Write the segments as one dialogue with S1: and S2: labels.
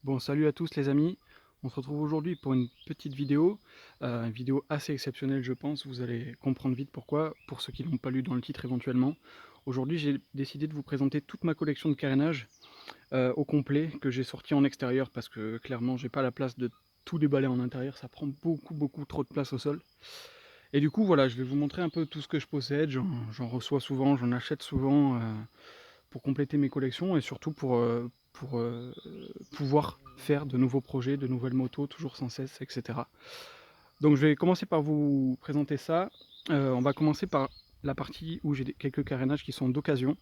S1: Bon, salut à tous les amis, on se retrouve aujourd'hui pour une petite vidéo, une vidéo assez exceptionnelle je pense, vous allez comprendre vite pourquoi, pour ceux qui ne l'ont pas lu dans le titre éventuellement. Aujourd'hui j'ai décidé de vous présenter toute ma collection de carénage au complet, que j'ai sorti en extérieur parce que clairement j'ai pas la place de tout déballer en intérieur, ça prend beaucoup trop de place au sol. Et du coup voilà, je vais vous montrer un peu tout ce que je possède, j'en reçois souvent, j'en achète souvent, pour compléter mes collections et surtout pour pouvoir faire de nouveaux projets, de nouvelles motos, toujours sans cesse, etc. Donc je vais commencer par vous présenter ça. On va commencer par la partie où j'ai quelques carénages qui sont d'occasion.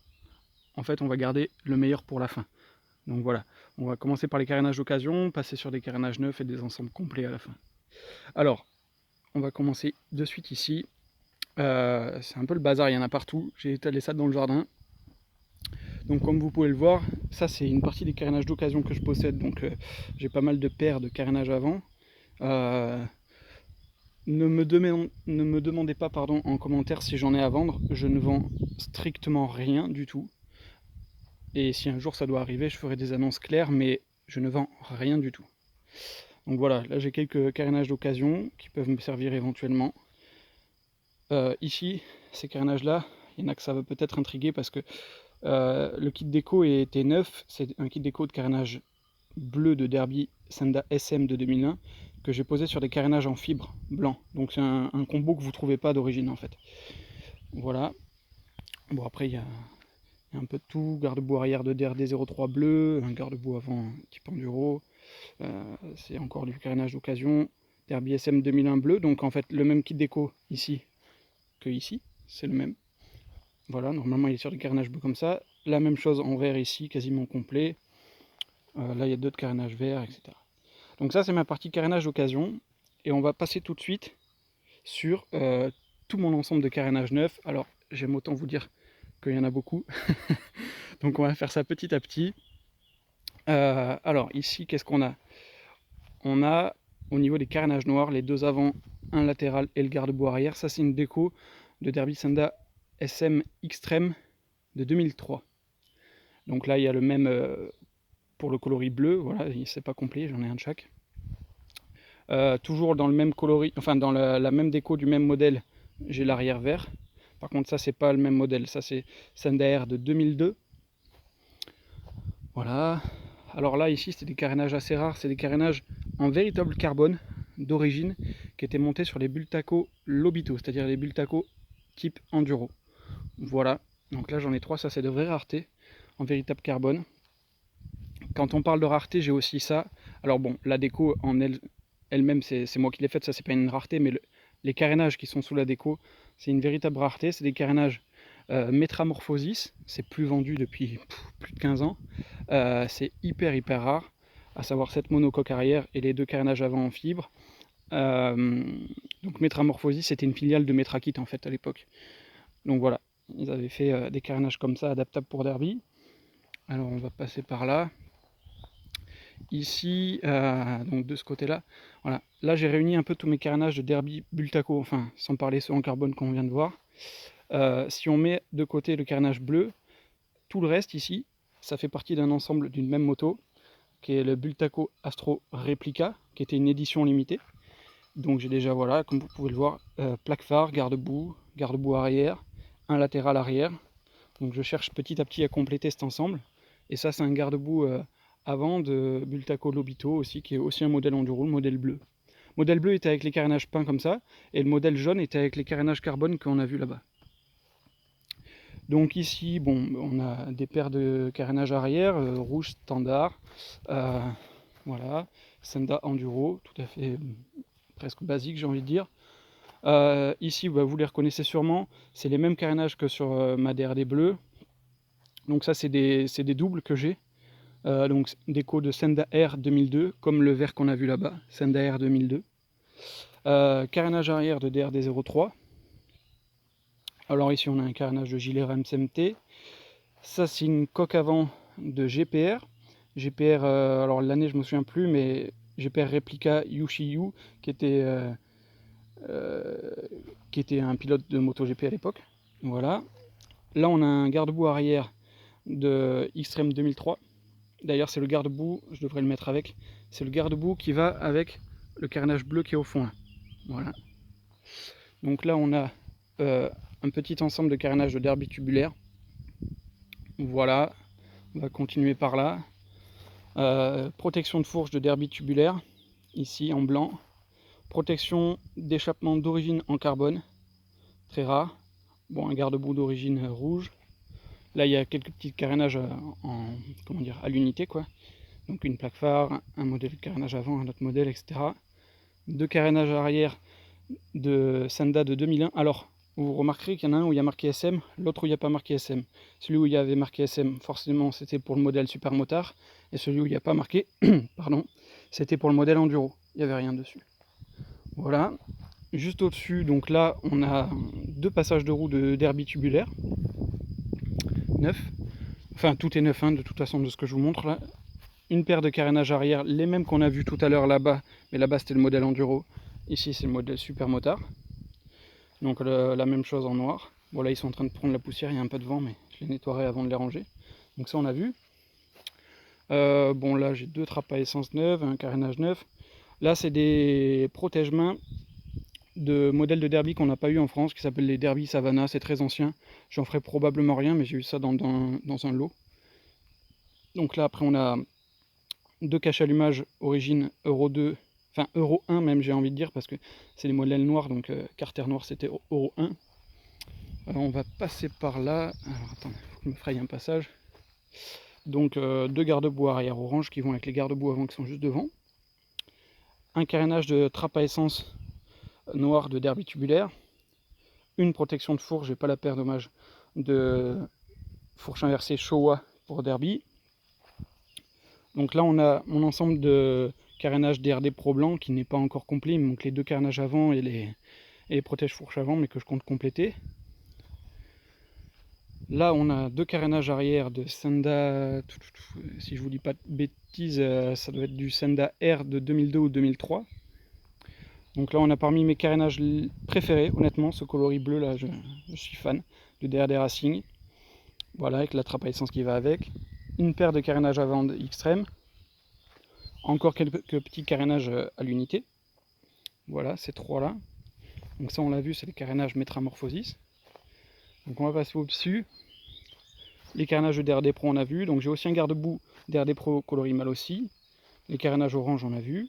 S1: En fait, on va garder le meilleur pour la fin. Donc voilà, on va commencer par les carénages d'occasion, passer sur des carénages neufs et des ensembles complets à la fin. Alors, on va commencer de suite ici. C'est un peu le bazar, il y en a partout. J'ai étalé ça dans le jardin. Donc comme vous pouvez le voir, ça c'est une partie des carénages d'occasion que je possède, donc j'ai pas mal de paires de carénages avant. Euh, ne me demandez pas en commentaire si j'en ai à vendre, je ne vends strictement rien du tout. Et si un jour ça doit arriver, je ferai des annonces claires, mais je ne vends rien du tout. Donc voilà, là j'ai quelques carénages d'occasion qui peuvent me servir éventuellement. Ici, ces carénages-là, il y en a que ça va peut-être intriguer parce que le kit déco était neuf, c'est un kit déco de carénage bleu de Derby Senda SM de 2001 que j'ai posé sur des carénages en fibre blanc. Donc c'est un combo que vous ne trouvez pas d'origine en fait. Voilà. Bon après il y a un peu de tout, garde-boue arrière de DRD03 bleu, un garde-boue avant type enduro, c'est encore du carénage d'occasion, Derby SM 2001 bleu, donc en fait le même kit déco ici que ici, c'est le même. Voilà, normalement il est sur des carénages bleus comme ça, la même chose en vert ici, quasiment complet, là il y a d'autres carénages verts, etc. Donc ça c'est ma partie carénage d'occasion, et on va passer tout de suite sur tout mon ensemble de carénage neuf. Alors j'aime autant vous dire qu'il y en a beaucoup, donc on va faire ça petit à petit. Alors ici qu'est-ce qu'on a? On a au niveau des carénages noirs, les deux avant, un latéral et le garde-boue arrière. Ça c'est une déco de Derby Senda SM Extreme de 2003. Donc là il y a le même pour le coloris bleu, voilà, c'est pas complet, j'en ai un de chaque. Toujours dans le même coloris, enfin dans la même déco du même modèle, j'ai l'arrière vert. Par contre ça c'est pas le même modèle, ça c'est Senda de 2002. Voilà. Alors là ici c'est des carénages assez rares, c'est des carénages en véritable carbone d'origine qui étaient montés sur les Bultaco Lobito, c'est-à-dire les Bultaco type enduro. Voilà. Donc là j'en ai trois, ça c'est de vraies raretés en véritable carbone. Quand on parle de rareté, j'ai aussi ça. Alors bon, la déco en elle-même, c'est moi qui l'ai faite, ça c'est pas une rareté, mais les carénages qui sont sous la déco, c'est une véritable rareté. C'est des carénages Métramorphosis, c'est plus vendu depuis plus de 15 ans. C'est hyper rare, à savoir cette monocoque arrière et les deux carénages avant en fibre. Euh, donc Métramorphosis, c'était une filiale de Metrakit en fait à l'époque. Donc voilà, ils avaient fait des carénages comme ça, adaptables pour Derby. Alors on va passer par là. Ici, donc de ce côté-là, voilà. Là, j'ai réuni un peu tous mes carénages de Derby Bultaco, enfin, sans parler ceux en carbone qu'on vient de voir. Si on met de côté le carénage bleu, tout le reste ici, ça fait partie d'un ensemble d'une même moto, qui est le Bultaco Astro Replica, qui était une édition limitée. Donc j'ai déjà, voilà, comme vous pouvez le voir, plaque phare, garde-boue arrière, un latéral arrière. Donc je cherche petit à petit à compléter cet ensemble. Et ça, c'est un garde-boue avant de Bultaco Lobito aussi, qui est aussi un modèle enduro, le modèle bleu. Le modèle bleu était avec les carénages peints comme ça, et le modèle jaune était avec les carénages carbone qu'on a vu là-bas. Donc ici, bon, on a des paires de carénages arrière, rouge standard, euh, voilà, Senda Enduro, tout à fait presque basique j'ai envie de dire. Ici, bah, vous les reconnaissez sûrement, c'est les mêmes carénages que sur ma DRD bleue. Donc ça c'est des doubles que j'ai. Donc déco de Senda R 2002, comme le vert qu'on a vu là-bas, Senda R 2002. Carénage arrière de DRD03. Alors ici on a un carénage de gilet MCMT. Ça c'est une coque avant de GPR. GPR, alors l'année je me souviens plus, mais GPR Replica Yushiyu, euh, qui était un pilote de MotoGP à l'époque. Voilà. Là on a un garde-boue arrière de Xtreme 2003. D'ailleurs, c'est le garde-boue, je devrais le mettre avec. C'est le garde-boue qui va avec le carénage bleu qui est au fond là. Voilà. Donc là, on a un petit ensemble de carénage de derby tubulaire. Voilà. On va continuer par là. Protection de fourche de derby tubulaire, ici en blanc. Protection d'échappement d'origine en carbone, très rare. Bon, un garde-boue d'origine rouge. Là, il y a quelques petits carénages comment dire, à l'unité, quoi. Donc une plaque phare, un modèle de carénage avant, un autre modèle, etc. Deux carénages arrière de Senda de 2001. Alors, vous remarquerez qu'il y en a un où il y a marqué SM, l'autre où il n'y a pas marqué SM. Celui où il y avait marqué SM, forcément, c'était pour le modèle Super Motard. Et celui où il n'y a pas marqué, pardon, c'était pour le modèle Enduro. Il n'y avait rien dessus. Voilà. Juste au-dessus, donc là, on a deux passages de roues de derby tubulaire. Neuf. Enfin, tout est neuf, hein, de toute façon, de ce que je vous montre là. Une paire de carénages arrière, les mêmes qu'on a vu tout à l'heure là-bas. Mais là-bas, c'était le modèle Enduro. Ici, c'est le modèle Super Motard. Donc la même chose en noir. Bon, là, ils sont en train de prendre la poussière, il y a un peu de vent, mais je les nettoierai avant de les ranger. Donc ça, on a vu. Bon, là, j'ai deux trappes à essence neuves, un carénage neuf. Là, c'est des protège-mains de modèles de derby qu'on n'a pas eu en France, qui s'appellent les Derby Savannah. C'est très ancien. J'en ferai probablement rien, mais j'ai eu ça dans un lot. Donc là, après, on a deux caches allumage origine Euro 2, enfin Euro 1 même, j'ai envie de dire, parce que c'est les modèles noirs, donc carter noir, c'était Euro 1. Alors on va passer par là. Alors attendez, il faut que je me fraye un passage. Donc deux garde-boue arrière orange qui vont avec les garde-boue avant qui sont juste devant. Un carénage de trappe à essence noir de derby tubulaire. Une protection de fourche, j'ai pas la paire dommage, de fourche inversée Showa pour derby. Donc là on a mon ensemble de carénage DRD Pro blanc qui n'est pas encore complet. Il me manque les deux carénages avant et les protège-fourches avant, mais que je compte compléter. Là, on a deux carénages arrière de Senda, si je vous dis pas de bêtises, ça doit être du Senda R de 2002 ou 2003. Donc là, on a parmi mes carénages préférés, honnêtement, ce coloris bleu là, je suis fan, de DRD Racing. Voilà, avec la trappe à essence qui va avec. Une paire de carénages avant de Xtreme. Encore quelques petits carénages à l'unité. Voilà, ces trois là. Donc ça, on l'a vu, c'est les carénages Métramorphosis. Donc on va passer au-dessus. Les carénages de DRD Pro, on a vu. Donc j'ai aussi un garde-boue DRD Pro coloris mal aussi. Les carénages orange, on a vu.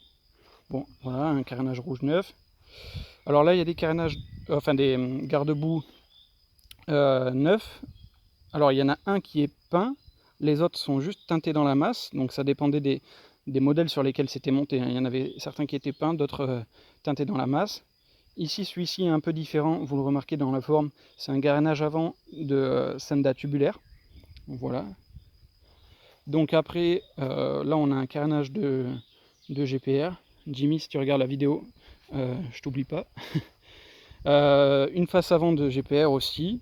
S1: Bon, voilà, un carénage rouge neuf. Alors là, il y a des carénages, enfin des garde-boue neufs. Alors il y en a un qui est peint. Les autres sont juste teintés dans la masse. Donc ça dépendait des modèles sur lesquels c'était monté. Il y en avait certains qui étaient peints, d'autres teintés dans la masse. Ici, celui-ci est un peu différent. Vous le remarquez dans la forme. C'est un carénage avant de Senda tubulaire. Voilà. Donc après, là on a un carénage de GPR. Jimmy, si tu regardes la vidéo, je t'oublie pas. Une face avant de GPR aussi,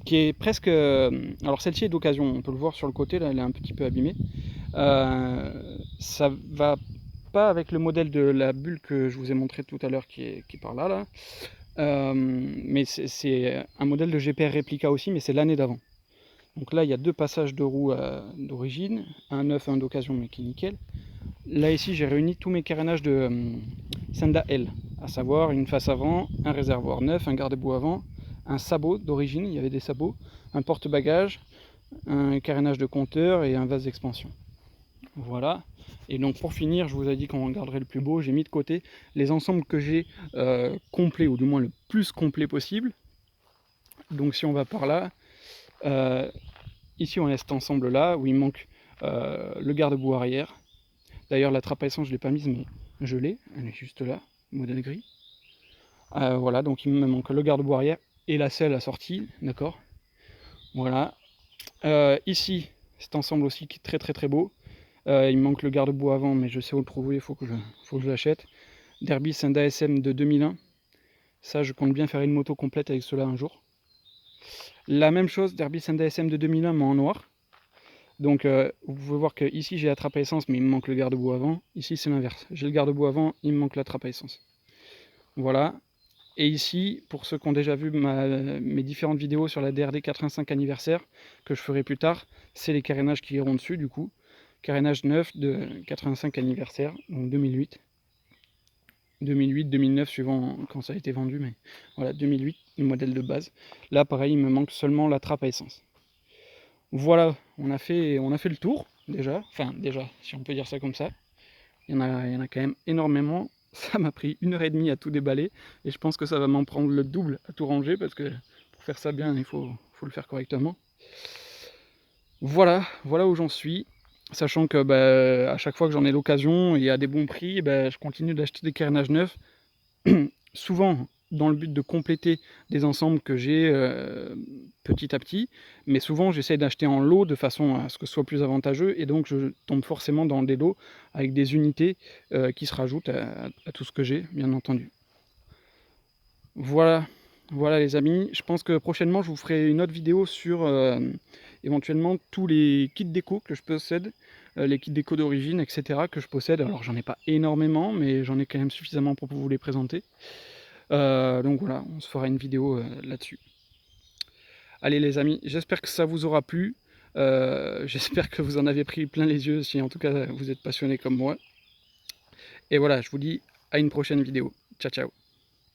S1: qui est presque... alors celle-ci est d'occasion, on peut le voir sur le côté, là elle est un petit peu abîmée. Ça va pas avec le modèle de la bulle que je vous ai montré tout à l'heure qui est par là. Mais c'est un modèle de GPR réplica aussi, mais c'est l'année d'avant. Donc là, il y a deux passages de roues d'origine, un neuf, un d'occasion, mais qui est nickel. Là, ici, j'ai réuni tous mes carénages de Senda L, à savoir une face avant, un réservoir neuf, un garde-boue avant, un sabot d'origine, il y avait des sabots, un porte-bagages, un carénage de compteur et un vase d'expansion. Voilà. Et donc pour finir, je vous ai dit qu'on regarderait le plus beau, j'ai mis de côté les ensembles que j'ai complets, ou du moins le plus complet possible. Donc si on va par là, ici on a cet ensemble là où il manque le garde-boue arrière. D'ailleurs la trappe à essence je ne l'ai pas mise, mais je l'ai, elle est juste là, modèle gris. Voilà, donc il me manque le garde-boue arrière et la selle assortie, d'accord. Voilà. Ici, cet ensemble aussi qui est très très très beau. Il me manque le garde-boue avant, mais je sais où le trouver, il faut que je l'achète. Derby Senda SM de 2001. Ça, je compte bien faire une moto complète avec cela un jour. La même chose, Derby Senda SM de 2001, mais en noir. Donc vous pouvez voir que ici j'ai la trappe à essence, mais il me manque le garde-boue avant. Ici c'est l'inverse. J'ai le garde-boue avant, il me manque la trappe à essence. Voilà. Et ici, pour ceux qui ont déjà vu mes différentes vidéos sur la DRD 85 anniversaire, que je ferai plus tard, c'est les carénages qui iront dessus du coup. carénage neuf de 85 anniversaire, donc 2008. 2008-2009 suivant quand ça a été vendu, mais voilà, 2008, le modèle de base. Là pareil, il me manque seulement la trappe à essence. Voilà, on a fait le tour déjà, enfin déjà, si on peut dire ça comme ça. Il y en a quand même énormément. Ça m'a pris 1h30 à tout déballer, et je pense que ça va m'en prendre le double à tout ranger, parce que pour faire ça bien, il faut le faire correctement. Voilà où j'en suis. Sachant que à chaque fois que j'en ai l'occasion et à des bons prix, je continue d'acheter des carénages neufs. Souvent dans le but de compléter des ensembles que j'ai petit à petit, mais souvent j'essaie d'acheter en lot de façon à ce que ce soit plus avantageux, et donc je tombe forcément dans des lots avec des unités qui se rajoutent à tout ce que j'ai, bien entendu. Voilà les amis, je pense que prochainement je vous ferai une autre vidéo sur éventuellement tous les kits déco que je possède, les kits déco d'origine, etc. que je possède. Alors j'en ai pas énormément, mais j'en ai quand même suffisamment pour vous les présenter. Donc voilà, on se fera une vidéo là-dessus. Allez les amis, j'espère que ça vous aura plu. J'espère que vous en avez pris plein les yeux, si en tout cas vous êtes passionnés comme moi. Et voilà, je vous dis à une prochaine vidéo. Ciao ciao.